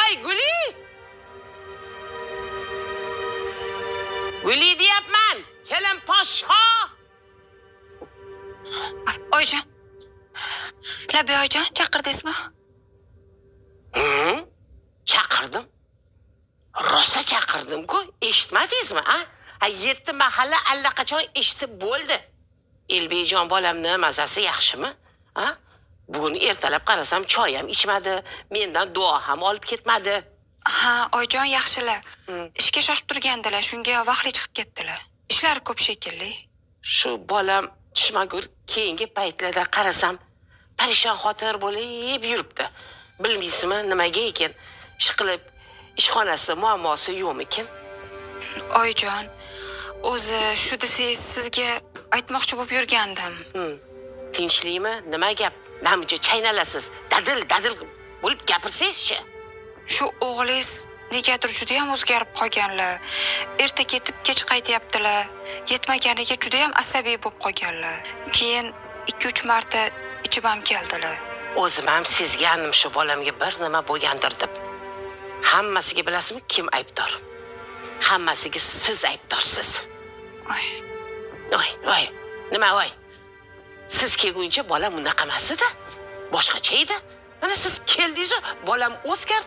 Ay Guli! Guli deyapman. Kelin poshsho. Oyijon. Labi oyijon, chaqirdingizmi? Chaqirdim. Rosa chaqirdim-ku, eshitmadingizmi, a? 7 mahalla allaqachon eshitib bo'ldi. Elbekjon bolamni mazasi yaxshimi? A? Bugun ertalab qarasam choy ham ichmadi, mendan duo ham olib ketmadi. Ha, oyijon yaxshilar. Ishga shoshib turgandilar, shunga vaqtli chiqib ketdilar. Ishlari ko'p shekilli. Shu bolam tushmagur keyingi paytlarda qarasam parishon xotir bo'lib yuribdi. Bilmaysizmi nimaga ekan? Ishqilib ishxonasida muammosi yo'qmikin? Oyijon, o'zi shu desangiz sizga aytmoqchi bo'lib yurgandim. Tinchlikmi? Nima gap? Namuncha chaynalasiz. Dadil bo'lib gapirsangiz-chi. Shu o'g'lingiz negadir juda ham o'zgarib qolganlar. Erta ketib kech qaytyaptilar. Yetmaganiga juda ham asabiy bo'lib qolganlar. Keyin 2-3 marta ichib ham keldilar. O'zim ham sezganim shu bolamga bir nima bo'lgandir deb. Hammasiga bilasizmi kim aybdor? Hammasiga siz aybdorsiz. Voy. Nima voy? Siz kelguncha bolam unaqa emas edi. Boshqacha edi. Mana siz keldingiz, bolam o'zgardi.